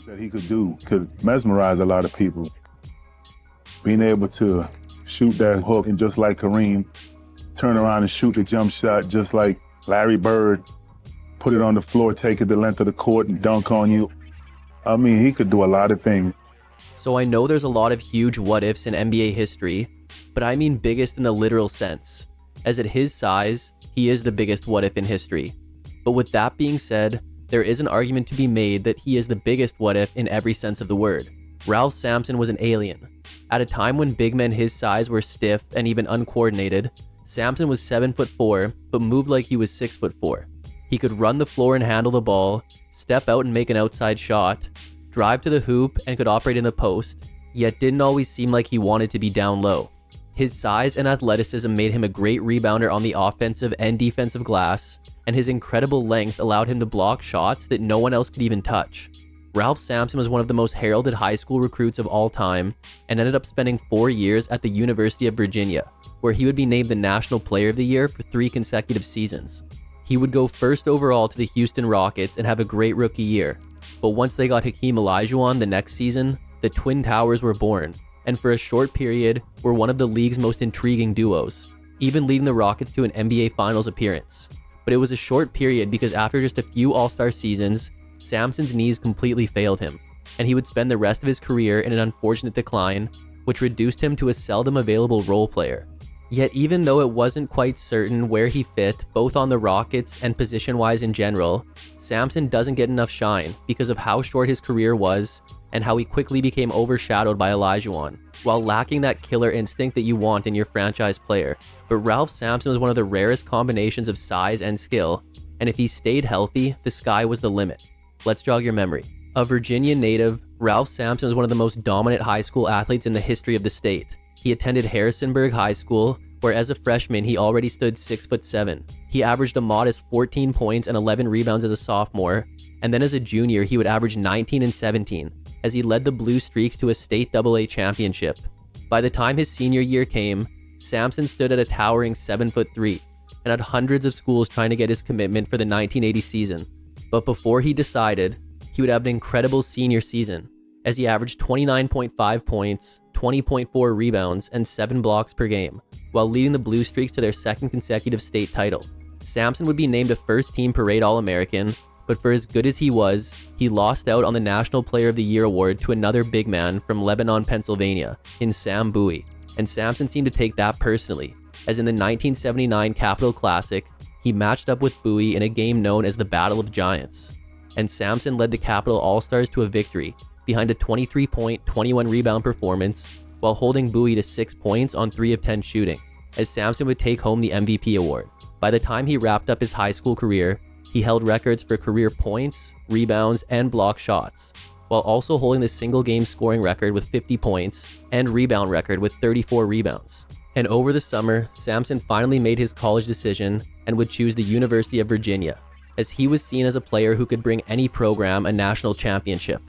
that he could mesmerize a lot of people. Being able to shoot that hook and just like Kareem, turn around and shoot the jump shot just like Larry Bird, put it on the floor, take it the length of the court and dunk on you. I mean, he could do a lot of things. So I know there's a lot of huge what-ifs in NBA history, but I mean biggest in the literal sense, as at his size, he is the biggest what-if in history. But with that being said, there is an argument to be made that he is the biggest what-if in every sense of the word. Ralph Sampson was an alien. At a time when big men his size were stiff and even uncoordinated, Sampson was 7'4", but moved like he was 6'4". He could run the floor and handle the ball, step out and make an outside shot, drive to the hoop and could operate in the post, yet didn't always seem like he wanted to be down low. His size and athleticism made him a great rebounder on the offensive and defensive glass, and his incredible length allowed him to block shots that no one else could even touch. Ralph Sampson was one of the most heralded high school recruits of all time and ended up spending 4 years at the University of Virginia, where he would be named the National Player of the Year for 3 consecutive seasons. He would go first overall to the Houston Rockets and have a great rookie year, but once they got Hakeem Olajuwon the next season, the Twin Towers were born, and for a short period were one of the league's most intriguing duos, even leading the Rockets to an NBA Finals appearance. But it was a short period because after just a few All-Star seasons, Sampson's knees completely failed him, and he would spend the rest of his career in an unfortunate decline, which reduced him to a seldom available role player. Yet even though it wasn't quite certain where he fit, both on the Rockets and position-wise in general, Sampson doesn't get enough shine because of how short his career was and how he quickly became overshadowed by Olajuwon, while lacking that killer instinct that you want in your franchise player. But Ralph Sampson was one of the rarest combinations of size and skill, and if he stayed healthy, the sky was the limit. Let's jog your memory. A Virginia native, Ralph Sampson was one of the most dominant high school athletes in the history of the state. He attended Harrisonburg High School, where as a freshman he already stood 6'7". He averaged a modest 14 points and 11 rebounds as a sophomore, and then as a junior he would average 19 and 17, as he led the Blue Streaks to a state AA championship. By the time his senior year came, Sampson stood at a towering 7'3", and had hundreds of schools trying to get his commitment for the 1980 season. But before he decided, he would have an incredible senior season, as he averaged 29.5 points, 20.4 rebounds, and 7 blocks per game, while leading the Blue Streaks to their second consecutive state title. Sampson would be named a first-team Parade All-American, but for as good as he was, he lost out on the National Player of the Year award to another big man from Lebanon, Pennsylvania, in Sam Bowie, and Sampson seemed to take that personally, as in the 1979 Capital Classic, he matched up with Bowie in a game known as the Battle of Giants, and Sampson led the Capital All-Stars to a victory behind a 23-point, 21-rebound performance while holding Bowie to 6 points on 3 of 10 shooting, as Sampson would take home the MVP award. By the time he wrapped up his high school career, he held records for career points, rebounds, and block shots, while also holding the single-game scoring record with 50 points and rebound record with 34 rebounds. And over the summer, Sampson finally made his college decision and would choose the University of Virginia, as he was seen as a player who could bring any program a national championship.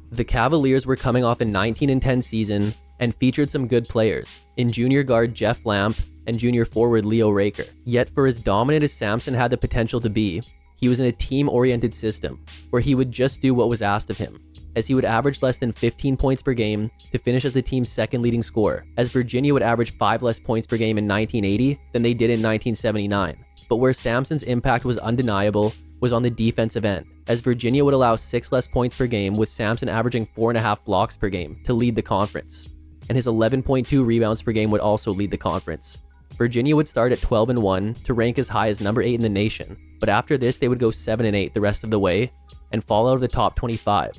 The Cavaliers were coming off a 19-10 season and featured some good players in junior guard Jeff Lamp and junior forward Leo Raker. Yet for as dominant as Sampson had the potential to be, he was in a team-oriented system where he would just do what was asked of him, as he would average less than 15 points per game to finish as the team's second leading scorer, as Virginia would average 5 less points per game in 1980 than they did in 1979. But where Sampson's impact was undeniable was on the defensive end, as Virginia would allow 6 less points per game with Sampson averaging 4.5 blocks per game to lead the conference, and his 11.2 rebounds per game would also lead the conference. Virginia would start at 12-1 to rank as high as number 8 in the nation, but after this they would go 7-8 the rest of the way and fall out of the top 25,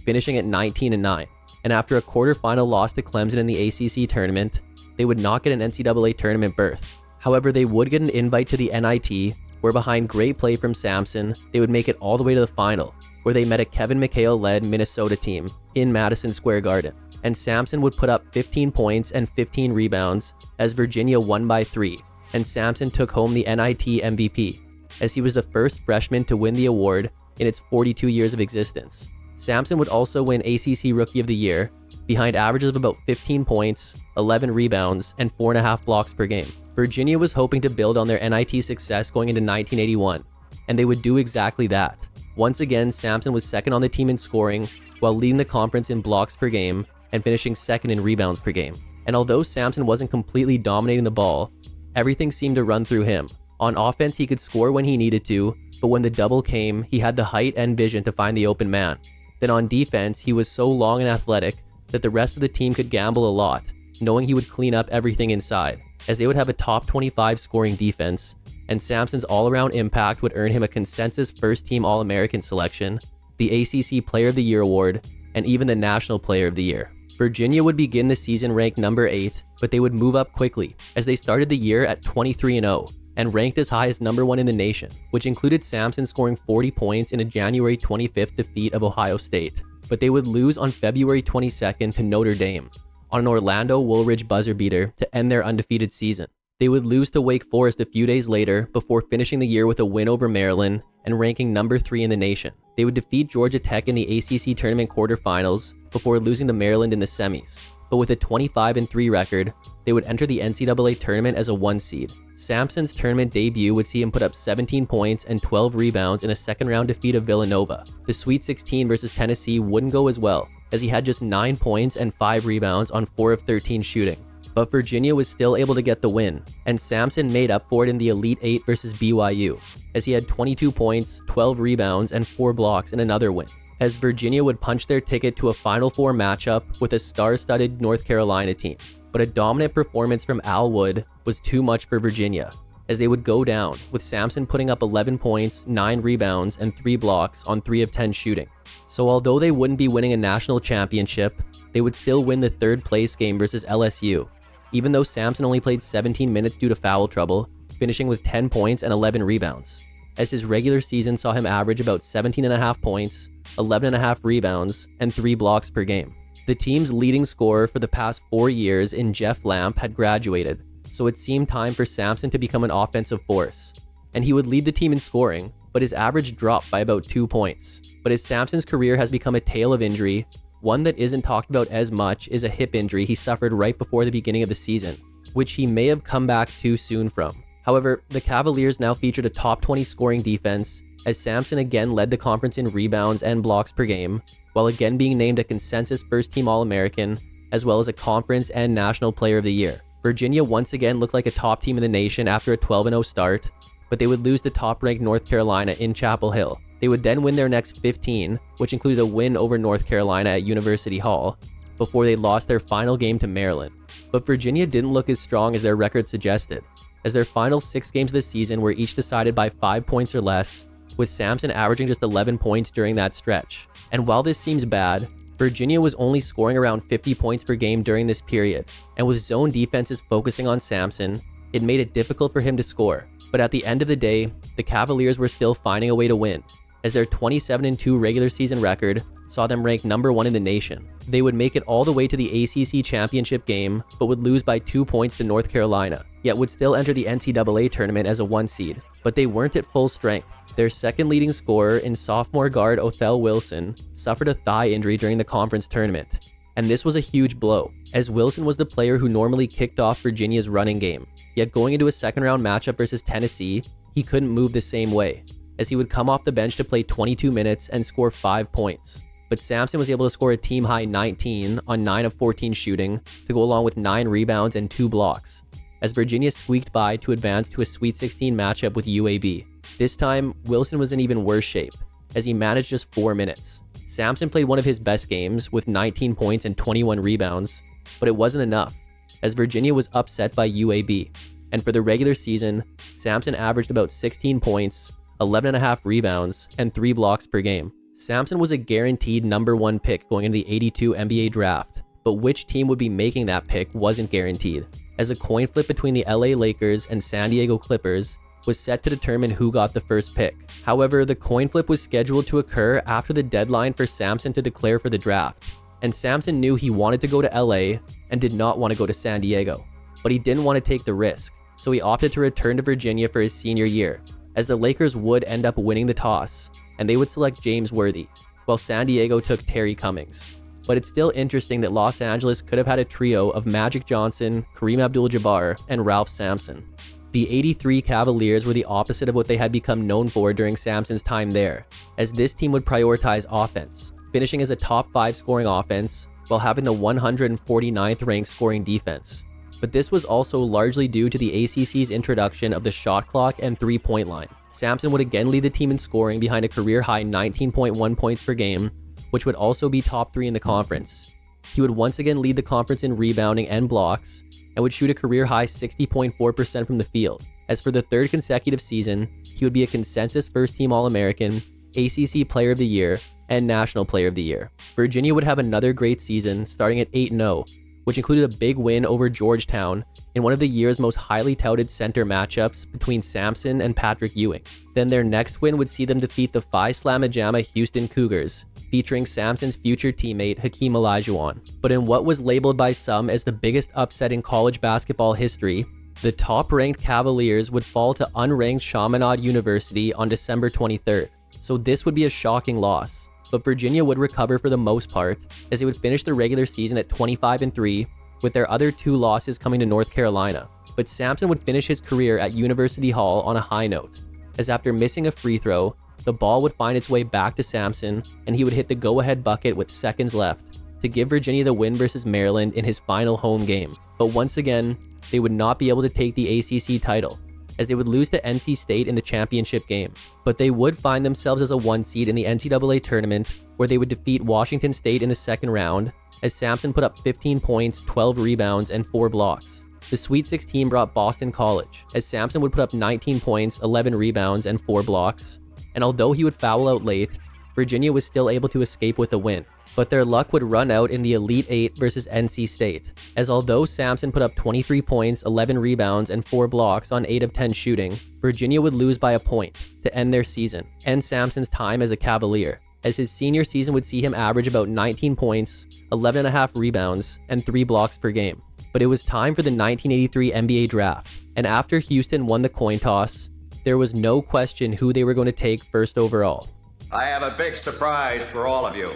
finishing at 19-9. And after a quarterfinal loss to Clemson in the ACC tournament, they would not get an NCAA tournament berth. However, they would get an invite to the NIT, where behind great play from Sampson, they would make it all the way to the final, where they met a Kevin McHale-led Minnesota team in Madison Square Garden. And Sampson would put up 15 points and 15 rebounds as Virginia won by 3, and Sampson took home the NIT MVP, as he was the first freshman to win the award in its 42 years of existence. Sampson would also win ACC Rookie of the Year, behind averages of about 15 points, 11 rebounds, and 4.5 blocks per game. Virginia was hoping to build on their NIT success going into 1981, and they would do exactly that. Once again, Sampson was second on the team in scoring, while leading the conference in blocks per game and finishing second in rebounds per game. And although Sampson wasn't completely dominating the ball, everything seemed to run through him. On offense, he could score when he needed to, but when the double came, he had the height and vision to find the open man. Then on defense, he was so long and athletic that the rest of the team could gamble a lot, knowing he would clean up everything inside, as they would have a top 25 scoring defense, and Sampson's all-around impact would earn him a consensus first-team All-American selection, the ACC Player of the Year award, and even the National Player of the Year. Virginia would begin the season ranked number 8, but they would move up quickly, as they started the year at 23-0, and ranked as high as number 1 in the nation, which included Sampson scoring 40 points in a January 25th defeat of Ohio State. But they would lose on February 22nd to Notre Dame, on an Orlando Woolridge buzzer beater to end their undefeated season. They would lose to Wake Forest a few days later before finishing the year with a win over Maryland and ranking number 3 in the nation. They would defeat Georgia Tech in the ACC tournament quarterfinals before losing to Maryland in the semis. But with a 25-3 record, they would enter the NCAA tournament as a 1 seed. Sampson's tournament debut would see him put up 17 points and 12 rebounds in a second-round defeat of Villanova. The Sweet 16 versus Tennessee wouldn't go as well, as he had just 9 points and 5 rebounds on 4 of 13 shooting. But Virginia was still able to get the win, and Sampson made up for it in the Elite 8 versus BYU, as he had 22 points, 12 rebounds, and 4 blocks in another win, as Virginia would punch their ticket to a Final Four matchup with a star-studded North Carolina team. But a dominant performance from Al Wood was too much for Virginia, as they would go down, with Sampson putting up 11 points, 9 rebounds, and 3 blocks on 3 of 10 shooting. So although they wouldn't be winning a national championship, they would still win the 3rd place game versus LSU, even though Sampson only played 17 minutes due to foul trouble, finishing with 10 points and 11 rebounds, as his regular season saw him average about 17.5 points, 11.5 rebounds, and 3 blocks per game. The team's leading scorer for the past 4 years in Jeff Lamp had graduated, so it seemed time for Sampson to become an offensive force. And he would lead the team in scoring, but his average dropped by about 2 points. But as Sampson's career has become a tale of injury, one that isn't talked about as much is a hip injury he suffered right before the beginning of the season, which he may have come back too soon from. However, the Cavaliers now featured a top 20 scoring defense, as Sampson again led the conference in rebounds and blocks per game, while again being named a consensus first-team All-American, as well as a conference and national player of the year. Virginia once again looked like a top team in the nation after a 12-0 start, but they would lose to top-ranked North Carolina in Chapel Hill. They would then win their next 15, which included a win over North Carolina at University Hall, before they lost their final game to Maryland. But Virginia didn't look as strong as their record suggested, as their final 6 games of the season were each decided by 5 points or less, with Sampson averaging just 11 points during that stretch. And while this seems bad, Virginia was only scoring around 50 points per game during this period, and with zone defenses focusing on Sampson, it made it difficult for him to score. But at the end of the day, the Cavaliers were still finding a way to win, as their 27-2 regular season record saw them ranked number 1 in the nation. They would make it all the way to the ACC championship game, but would lose by 2 points to North Carolina, yet would still enter the NCAA tournament as a 1 seed. But they weren't at full strength. Their second leading scorer in sophomore guard Othell Wilson suffered a thigh injury during the conference tournament. And this was a huge blow, as Wilson was the player who normally kicked off Virginia's running game. Yet going into a second-round matchup versus Tennessee, he couldn't move the same way, as he would come off the bench to play 22 minutes and score 5 points. But Sampson was able to score a team-high 19 on 9 of 14 shooting to go along with 9 rebounds and 2 blocks, as Virginia squeaked by to advance to a Sweet 16 matchup with UAB. This time, Wilson was in even worse shape, as he managed just 4 minutes. Sampson played one of his best games with 19 points and 21 rebounds, but it wasn't enough, as Virginia was upset by UAB. And for the regular season, Sampson averaged about 16 points, 11.5 rebounds, and 3 blocks per game. Sampson was a guaranteed number 1 pick going into the '82 NBA draft, but which team would be making that pick wasn't guaranteed, as a coin flip between the LA Lakers and San Diego Clippers was set to determine who got the first pick. However, the coin flip was scheduled to occur after the deadline for Sampson to declare for the draft, and Sampson knew he wanted to go to LA and did not want to go to San Diego, but he didn't want to take the risk, so he opted to return to Virginia for his senior year, as the Lakers would end up winning the toss, and they would select James Worthy, while San Diego took Terry Cummings. But it's still interesting that Los Angeles could have had a trio of Magic Johnson, Kareem Abdul-Jabbar, and Ralph Sampson. The '83 Cavaliers were the opposite of what they had become known for during Sampson's time there, as this team would prioritize offense, finishing as a top 5 scoring offense while having the 149th ranked scoring defense. But this was also largely due to the ACC's introduction of the shot clock and three-point line. Sampson would again lead the team in scoring behind a career-high 19.1 points per game, which would also be top 3 in the conference. He would once again lead the conference in rebounding and blocks, and would shoot a career-high 60.4% from the field. As for the third consecutive season, he would be a consensus first-team All-American, ACC Player of the Year, and National Player of the Year. Virginia would have another great season, starting at 8-0, which included a big win over Georgetown in one of the year's most highly touted center matchups between Sampson and Patrick Ewing. Then their next win would see them defeat the Phi Slamma Houston Cougars, featuring Sampson's future teammate Hakeem Olajuwon. But in what was labeled by some as the biggest upset in college basketball history, the top-ranked Cavaliers would fall to unranked Chaminade University on December 23rd. So this would be a shocking loss. But Virginia would recover for the most part, as they would finish the regular season at 25-3, with their other 2 losses coming to North Carolina. But Sampson would finish his career at University Hall on a high note, as after missing a free throw, the ball would find its way back to Sampson, and he would hit the go-ahead bucket with seconds left to give Virginia the win versus Maryland in his final home game. But once again, they would not be able to take the ACC title, as they would lose to NC State in the championship game. But they would find themselves as a 1 seed in the NCAA tournament, where they would defeat Washington State in the second round, as Sampson put up 15 points, 12 rebounds, and 4 blocks. The Sweet 16 brought Boston College, as Sampson would put up 19 points, 11 rebounds, and 4 blocks. And although he would foul out late, Virginia was still able to escape with a win. But their luck would run out in the Elite 8 versus NC State, as although Sampson put up 23 points, 11 rebounds, and 4 blocks on 8 of 10 shooting, Virginia would lose by a point to end their season, and Sampson's time as a Cavalier, as his senior season would see him average about 19 points, 11.5 rebounds, and 3 blocks per game. But it was time for the 1983 NBA draft, and after Houston won the coin toss, there was no question who they were going to take first overall. I have a big surprise for all of you.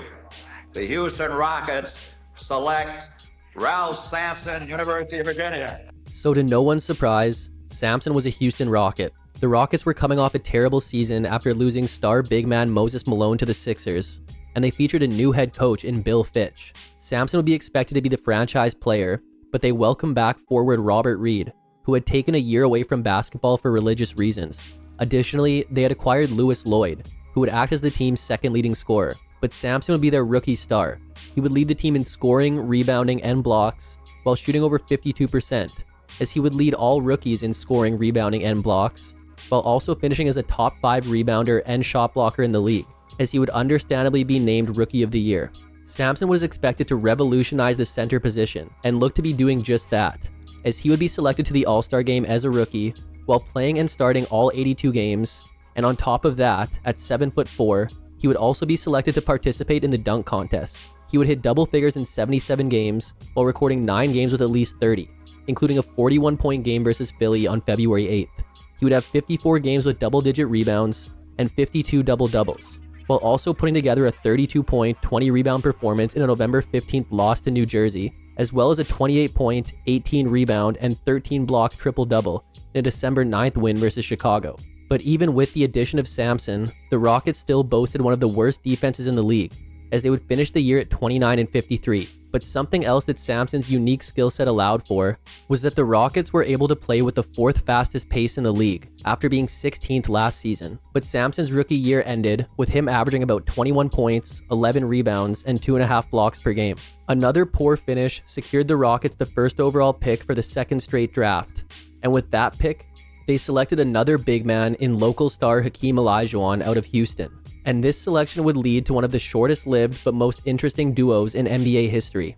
The Houston Rockets select Ralph Sampson, University of Virginia. So to no one's surprise, Sampson was a Houston Rocket. The Rockets were coming off a terrible season after losing star big man Moses Malone to the Sixers, and they featured a new head coach in Bill Fitch. Sampson would be expected to be the franchise player, but they welcomed back forward Robert Reed, who had taken a year away from basketball for religious reasons. Additionally, they had acquired Lewis Lloyd, who would act as the team's second leading scorer. But Sampson would be their rookie star. He would lead the team in scoring, rebounding, and blocks, while shooting over 52%, as he would lead all rookies in scoring, rebounding, and blocks, while also finishing as a top 5 rebounder and shot blocker in the league, as he would understandably be named Rookie of the Year. Sampson was expected to revolutionize the center position, and looked to be doing just that, as he would be selected to the All-Star game as a rookie, while playing and starting all 82 games, and on top of that, at 7'4", he would also be selected to participate in the dunk contest. He would hit double figures in 77 games, while recording 9 games with at least 30, including a 41-point game versus Philly on February 8th. He would have 54 games with double-digit rebounds and 52 double-doubles, while also putting together a 32-point, 20-rebound performance in a November 15th loss to New Jersey, as well as a 28-point, 18-rebound, and 13-block triple-double in a December 9th win versus Chicago. But even with the addition of Sampson, the Rockets still boasted one of the worst defenses in the league, as they would finish the year at 29-53. But something else that Sampson's unique skill set allowed for was that the Rockets were able to play with the 4th fastest pace in the league, after being 16th last season. But Sampson's rookie year ended with him averaging about 21 points, 11 rebounds, and 2.5 blocks per game. Another poor finish secured the Rockets the first overall pick for the second straight draft, and with that pick, they selected another big man in local star Hakeem Olajuwon out of Houston. And this selection would lead to one of the shortest-lived but most interesting duos in NBA history.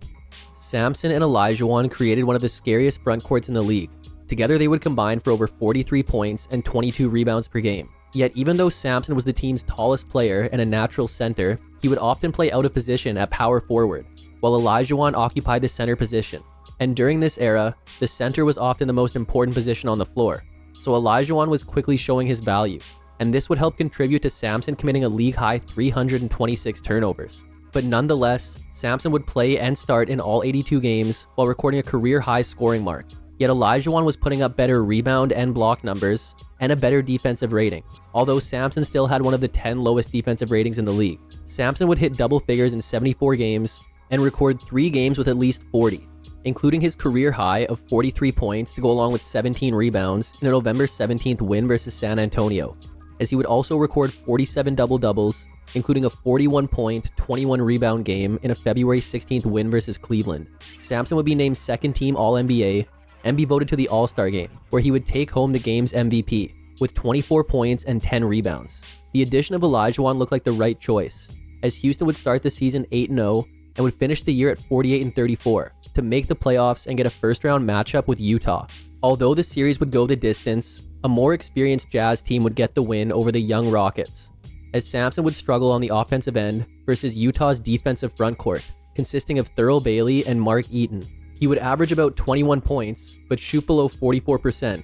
Sampson and Olajuwon created one of the scariest frontcourts in the league. Together they would combine for over 43 points and 22 rebounds per game. Yet even though Sampson was the team's tallest player and a natural center, he would often play out of position at power forward, while Olajuwon occupied the center position. And during this era, the center was often the most important position on the floor. So Olajuwon was quickly showing his value, and this would help contribute to Sampson committing a league-high 326 turnovers. But nonetheless, Sampson would play and start in all 82 games while recording a career-high scoring mark. Yet Olajuwon was putting up better rebound and block numbers and a better defensive rating, although Sampson still had one of the 10 lowest defensive ratings in the league. Sampson would hit double figures in 74 games and record 3 games with at least 40, including his career high of 43 points to go along with 17 rebounds in a November 17th win versus San Antonio, as he would also record 47 double-doubles, including a 41-point, 21-rebound game in a February 16th win versus Cleveland. Sampson would be named second-team All-NBA and be voted to the All-Star game, where he would take home the game's MVP with 24 points and 10 rebounds. The addition of Olajuwon looked like the right choice, as Houston would start the season 8-0 and would finish the year at 48-34 to make the playoffs and get a first-round matchup with Utah. Although the series would go the distance, a more experienced Jazz team would get the win over the young Rockets, as Sampson would struggle on the offensive end versus Utah's defensive frontcourt, consisting of Thurl Bailey and Mark Eaton. He would average about 21 points, but shoot below 44%,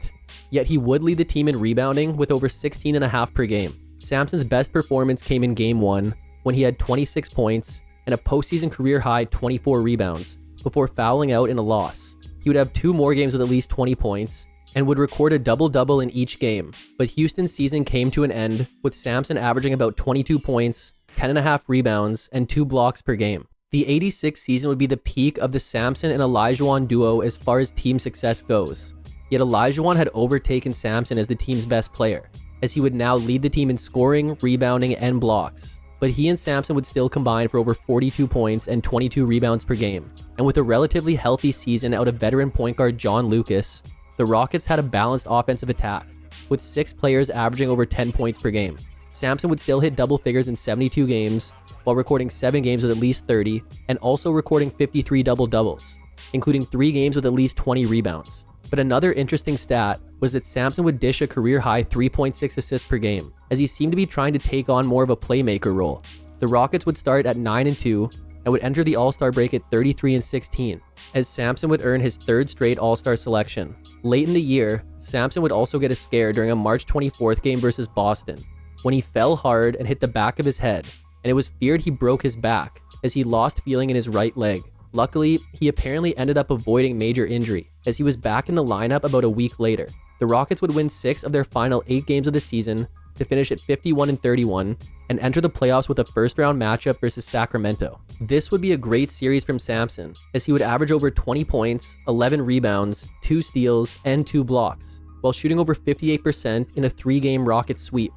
yet he would lead the team in rebounding with over 16.5 per game. Sampson's best performance came in Game 1, when he had 26 points and a postseason career-high 24 rebounds, before fouling out in a loss. He would have 2 more games with at least 20 points, and would record a double-double in each game, but Houston's season came to an end with Sampson averaging about 22 points, 10.5 rebounds, and 2 blocks per game. The 86 season would be the peak of the Sampson and Olajuwon duo as far as team success goes. Yet Olajuwon had overtaken Sampson as the team's best player, as he would now lead the team in scoring, rebounding, and blocks. But he and Sampson would still combine for over 42 points and 22 rebounds per game. And with a relatively healthy season out of veteran point guard John Lucas, the Rockets had a balanced offensive attack, with 6 players averaging over 10 points per game. Sampson would still hit double figures in 72 games, while recording 7 games with at least 30, and also recording 53 double-doubles, including 3 games with at least 20 rebounds. But another interesting stat was that Sampson would dish a career-high 3.6 assists per game, as he seemed to be trying to take on more of a playmaker role. The Rockets would start at 9-2, and would enter the All-Star break at 33-16, as Sampson would earn his 3rd straight All-Star selection. Late in the year, Sampson would also get a scare during a March 24th game versus Boston, when he fell hard and hit the back of his head, and it was feared he broke his back, as he lost feeling in his right leg. Luckily, he apparently ended up avoiding major injury, as he was back in the lineup about a week later. The Rockets would win 6 of their final 8 games of the season to finish at 51-31 and enter the playoffs with a first-round matchup versus Sacramento. This would be a great series from Sampson, as he would average over 20 points, 11 rebounds, 2 steals, and 2 blocks, while shooting over 58% in a 3-game Rockets sweep,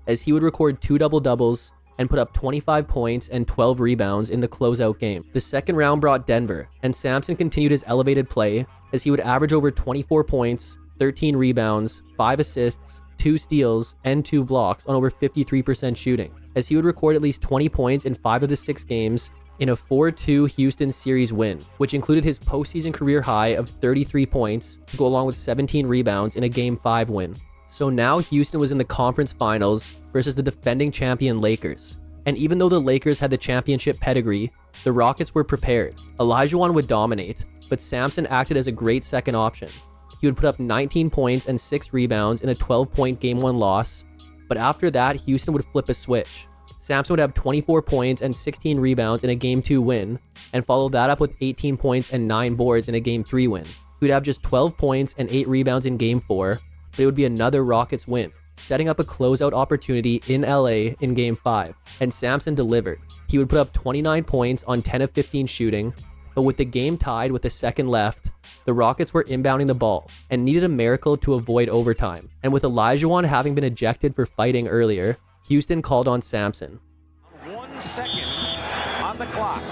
as he would record 2 double-doubles and put up 25 points and 12 rebounds in the closeout game. The second round brought Denver, and Sampson continued his elevated play, as he would average over 24 points, 13 rebounds, 5 assists, 2 steals, and 2 blocks on over 53% shooting, as he would record at least 20 points in 5 of the 6 games in a 4-2 Houston series win, which included his postseason career high of 33 points to go along with 17 rebounds in a Game 5 win. So now Houston was in the conference finals versus the defending champion Lakers. And even though the Lakers had the championship pedigree, the Rockets were prepared. Olajuwon would dominate, but Sampson acted as a great second option. He would put up 19 points and 6 rebounds in a 12-point Game 1 loss, but after that, Houston would flip a switch. Sampson would have 24 points and 16 rebounds in a Game 2 win, and follow that up with 18 points and 9 boards in a Game 3 win. He would have just 12 points and 8 rebounds in Game 4, but it would be another Rockets win, setting up a closeout opportunity in LA in Game 5, and Sampson delivered. He would put up 29 points on 10 of 15 shooting, but with the game tied with a second left, the Rockets were inbounding the ball and needed a miracle to avoid overtime. And with Olajuwon having been ejected for fighting earlier, Houston called on Sampson. 1 second on the clock.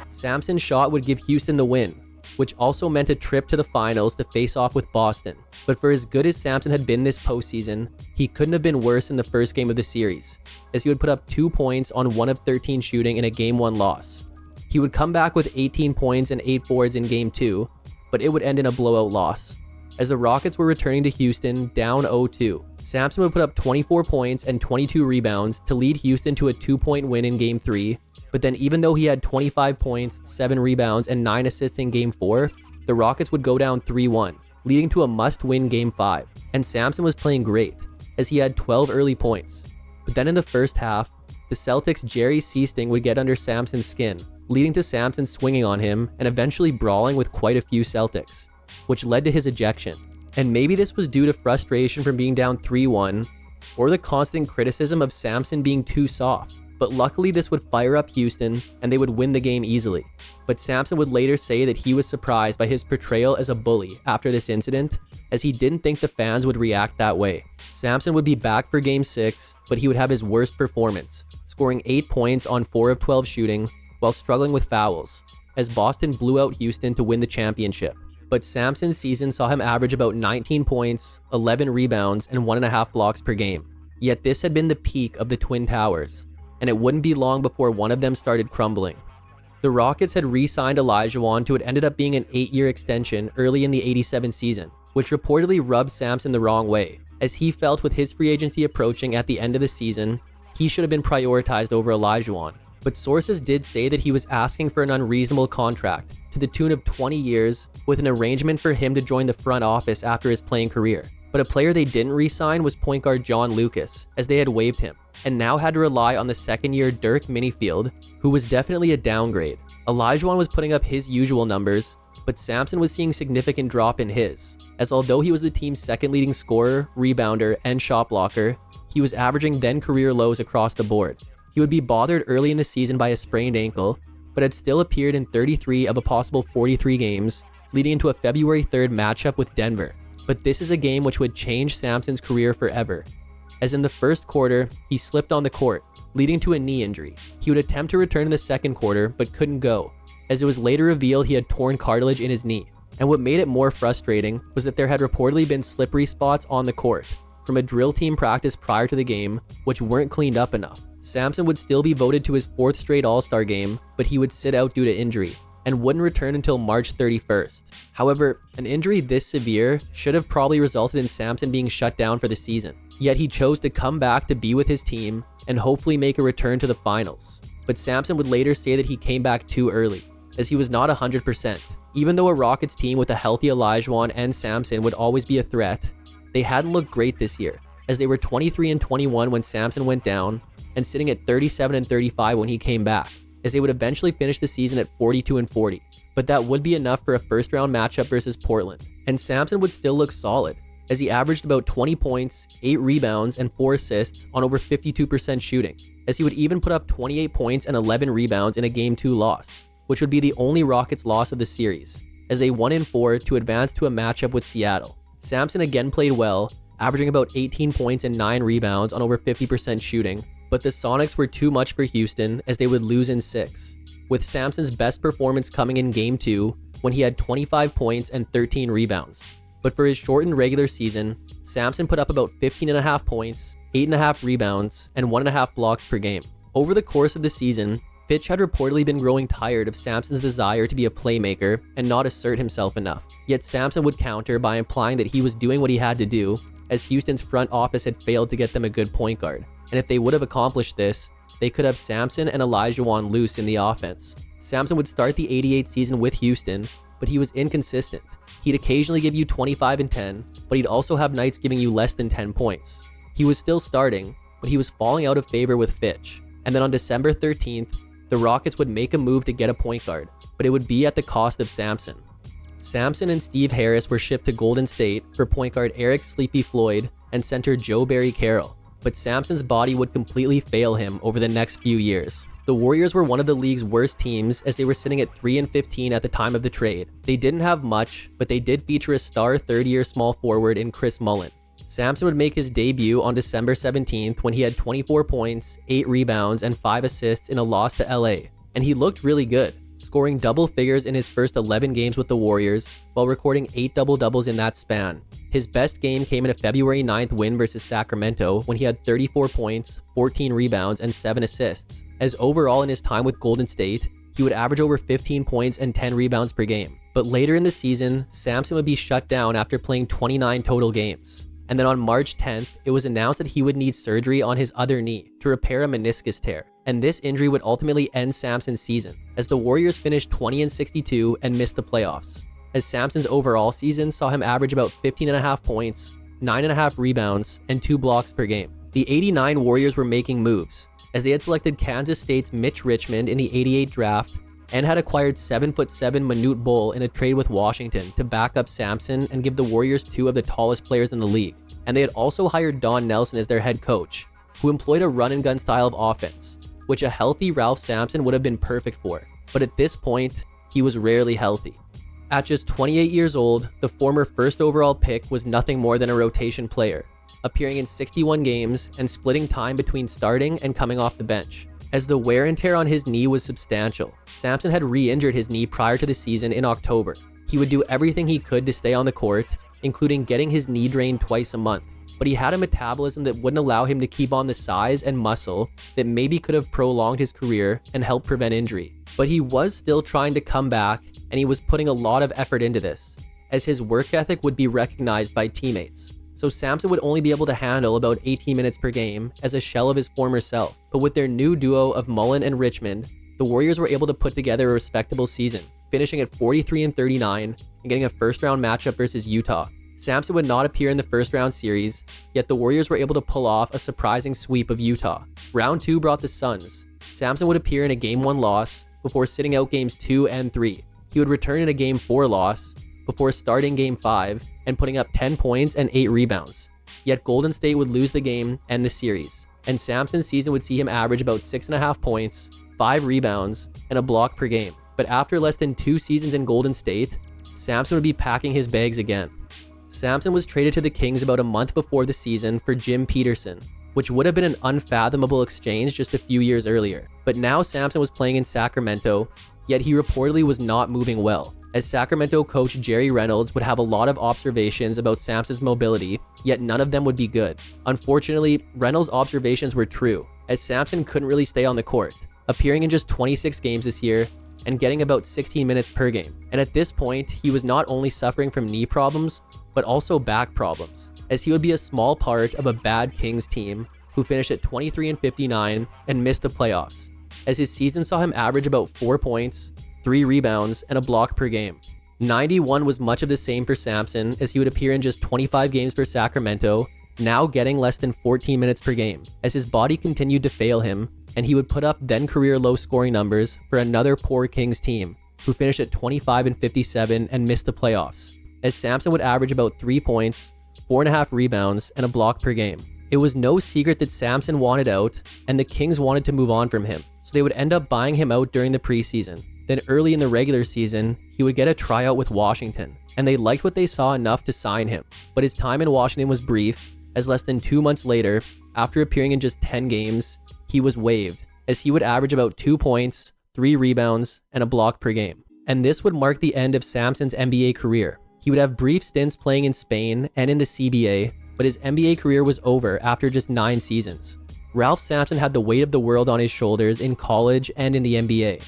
Sampson's shot would give Houston the win, which also meant a trip to the finals to face off with Boston. But for as good as Sampson had been this postseason, he couldn't have been worse in the first game of the series, as he would put up 2 points on 1 of 13 shooting in a Game 1 loss. He would come back with 18 points and 8 boards in Game 2, but it would end in a blowout loss, as the Rockets were returning to Houston down 0-2. Sampson would put up 24 points and 22 rebounds to lead Houston to a 2-point win in Game 3, but then even though he had 25 points, 7 rebounds, and 9 assists in Game 4, the Rockets would go down 3-1, leading to a must-win Game 5. And Sampson was playing great, as he had 12 early points. But then in the first half, the Celtics' Jerry Seasting would get under Sampson's skin, leading to Sampson swinging on him and eventually brawling with quite a few Celtics, which led to his ejection. And maybe this was due to frustration from being down 3-1 or the constant criticism of Sampson being too soft. But luckily this would fire up Houston and they would win the game easily. But Sampson would later say that he was surprised by his portrayal as a bully after this incident, as he didn't think the fans would react that way. Sampson would be back for Game 6, but he would have his worst performance, scoring 8 points on 4 of 12 shooting while struggling with fouls, as Boston blew out Houston to win the championship. But Sampson's season saw him average about 19 points, 11 rebounds, and 1.5 blocks per game. Yet this had been the peak of the Twin Towers, and it wouldn't be long before one of them started crumbling. The Rockets had re-signed Olajuwon to what ended up being an 8-year extension early in the 87 season, which reportedly rubbed Sampson the wrong way, as he felt with his free agency approaching at the end of the season, he should have been prioritized over Olajuwon. But sources did say that he was asking for an unreasonable contract to the tune of 20 years with an arrangement for him to join the front office after his playing career. But a player they didn't re-sign was point guard John Lucas, as they had waived him, and now had to rely on the second-year Dirk Minifield, who was definitely a downgrade. Olajuwon was putting up his usual numbers, but Sampson was seeing significant drop in his, as although he was the team's second leading scorer, rebounder, and shot blocker, he was averaging then career lows across the board. He would be bothered early in the season by a sprained ankle, but had still appeared in 33 of a possible 43 games, leading into a February 3rd matchup with Denver. But this is a game which would change Sampson's career forever, as in the first quarter, he slipped on the court, leading to a knee injury. He would attempt to return in the second quarter, but couldn't go, as it was later revealed he had torn cartilage in his knee. And what made it more frustrating was that there had reportedly been slippery spots on the court from a drill team practice prior to the game, which weren't cleaned up enough. Sampson would still be voted to his 4th straight All-Star game, but he would sit out due to injury and wouldn't return until March 31st. However, an injury this severe should have probably resulted in Sampson being shut down for the season. Yet he chose to come back to be with his team and hopefully make a return to the finals. But Sampson would later say that he came back too early, as he was not 100%. Even though a Rockets team with a healthy Olajuwon and Sampson would always be a threat, they hadn't looked great this year, as they were 23-21 when Sampson went down and sitting at 37-35 when he came back, as they would eventually finish the season at 42-40. But that would be enough for a first-round matchup versus Portland, and Sampson would still look solid, as he averaged about 20 points, 8 rebounds, and 4 assists on over 52% shooting, as he would even put up 28 points and 11 rebounds in a Game 2 loss, which would be the only Rockets loss of the series, as they won in 4 to advance to a matchup with Seattle. Sampson again played well, averaging about 18 points and 9 rebounds on over 50% shooting, but the Sonics were too much for Houston as they would lose in 6, with Sampson's best performance coming in Game 2 when he had 25 points and 13 rebounds. But for his shortened regular season, Sampson put up about 15.5 points, 8.5 rebounds, and 1.5 blocks per game. Over the course of the season, Fitch had reportedly been growing tired of Sampson's desire to be a playmaker and not assert himself enough. Yet Sampson would counter by implying that he was doing what he had to do, as Houston's front office had failed to get them a good point guard. And if they would have accomplished this, they could have Sampson and Olajuwon loose in the offense. Sampson would start the 88 season with Houston, but he was inconsistent. He'd occasionally give you 25 and 10, but he'd also have nights giving you less than 10 points. He was still starting, but he was falling out of favor with Fitch. And then on December 13th, the Rockets would make a move to get a point guard, but it would be at the cost of Sampson. Sampson and Steve Harris were shipped to Golden State for point guard Eric "Sleepy" Floyd and center Joe Barry Carroll, but Sampson's body would completely fail him over the next few years. The Warriors were one of the league's worst teams, as they were sitting at 3-15 at the time of the trade. They didn't have much, but they did feature a star third-year small forward in Chris Mullin. Sampson would make his debut on December 17th when he had 24 points, 8 rebounds, and 5 assists in a loss to LA, and he looked really good, scoring double figures in his first 11 games with the Warriors, while recording 8 double-doubles in that span. His best game came in a February 9th win versus Sacramento when he had 34 points, 14 rebounds, and 7 assists, as overall in his time with Golden State, he would average over 15 points and 10 rebounds per game. But later in the season, Sampson would be shut down after playing 29 total games. And then on March 10th, it was announced that he would need surgery on his other knee to repair a meniscus tear. And this injury would ultimately end Sampson's season, as the Warriors finished 20-62 and missed the playoffs, as Sampson's overall season saw him average about 15.5 points, 9.5 rebounds, and 2 blocks per game. The 89 Warriors were making moves, as they had selected Kansas State's Mitch Richmond in the 88 draft and had acquired 7'7" Manute Bol in a trade with Washington to back up Sampson and give the Warriors two of the tallest players in the league. And they had also hired Don Nelson as their head coach, who employed a run-and-gun style of offense, which a healthy Ralph Sampson would have been perfect for. But at this point, he was rarely healthy. At just 28 years old, the former first overall pick was nothing more than a rotation player, appearing in 61 games and splitting time between starting and coming off the bench. As the wear and tear on his knee was substantial, Sampson had re-injured his knee prior to the season in October. He would do everything he could to stay on the court, including getting his knee drained twice a month, but he had a metabolism that wouldn't allow him to keep on the size and muscle that maybe could have prolonged his career and helped prevent injury. But he was still trying to come back, and he was putting a lot of effort into this, as his work ethic would be recognized by teammates. So Sampson would only be able to handle about 18 minutes per game as a shell of his former self. But with their new duo of Mullin and Richmond, the Warriors were able to put together a respectable season, finishing at 43-39 and getting a first-round matchup versus Utah. Sampson would not appear in the first-round series, yet the Warriors were able to pull off a surprising sweep of Utah. Round 2 brought the Suns. Sampson would appear in a Game 1 loss before sitting out Games 2 and 3. He would return in a Game 4 loss before starting Game 5 and putting up 10 points and 8 rebounds. Yet Golden State would lose the game and the series, and Sampson's season would see him average about 6.5 points, 5 rebounds, and a block per game. But after less than 2 seasons in Golden State, Sampson would be packing his bags again. Sampson was traded to the Kings about a month before the season for Jim Peterson, which would have been an unfathomable exchange just a few years earlier. But now Sampson was playing in Sacramento, yet he reportedly was not moving well, as Sacramento coach Jerry Reynolds would have a lot of observations about Sampson's mobility, yet none of them would be good. Unfortunately, Reynolds' observations were true, as Sampson couldn't really stay on the court, appearing in just 26 games this year and getting about 16 minutes per game. And at this point, he was not only suffering from knee problems, but also back problems, as he would be a small part of a bad Kings team who finished at 23-59 and missed the playoffs, as his season saw him average about 4 points, 3 rebounds, and a block per game. 91 was much of the same for Sampson, as he would appear in just 25 games for Sacramento, now getting less than 14 minutes per game, as his body continued to fail him, and he would put up then career low scoring numbers for another poor Kings team, who finished at 25-57 and missed the playoffs, as Sampson would average about 3 points, 4.5 rebounds, and a block per game. It was no secret that Sampson wanted out, and the Kings wanted to move on from him, so they would end up buying him out during the preseason. Then early in the regular season, he would get a tryout with Washington, and they liked what they saw enough to sign him. But his time in Washington was brief, as less than 2 months later, after appearing in just 10 games, he was waived, as he would average about 2 points, 3 rebounds, and a block per game. And this would mark the end of Sampson's NBA career. He would have brief stints playing in Spain and in the CBA, but his NBA career was over after just 9 seasons. Ralph Sampson had the weight of the world on his shoulders in college and in the NBA.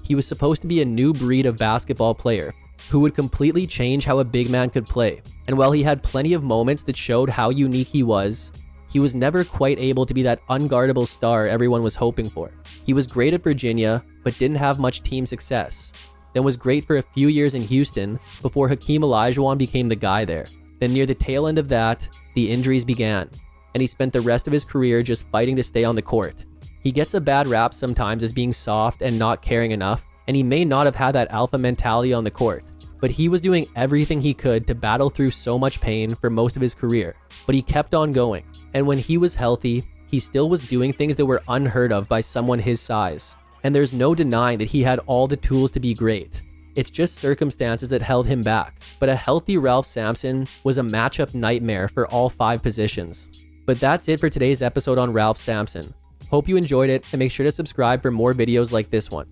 He was supposed to be a new breed of basketball player who would completely change how a big man could play. And while he had plenty of moments that showed how unique he was never quite able to be that unguardable star everyone was hoping for. He was great at Virginia, but didn't have much team success. Then was great for a few years in Houston before Hakeem Olajuwon became the guy there. Then near the tail end of that, the injuries began, and he spent the rest of his career just fighting to stay on the court. He gets a bad rap sometimes as being soft and not caring enough, and he may not have had that alpha mentality on the court, but he was doing everything he could to battle through so much pain for most of his career. But he kept on going, and when he was healthy, he still was doing things that were unheard of by someone his size. And there's no denying that he had all the tools to be great. It's just circumstances that held him back. But a healthy Ralph Sampson was a matchup nightmare for all 5 positions. But that's it for today's episode on Ralph Sampson. Hope you enjoyed it, and make sure to subscribe for more videos like this one.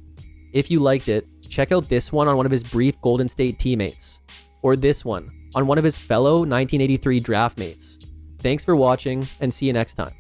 If you liked it, check out this one on one of his brief Golden State teammates, or this one on one of his fellow 1983 draft mates. Thanks for watching, and see you next time.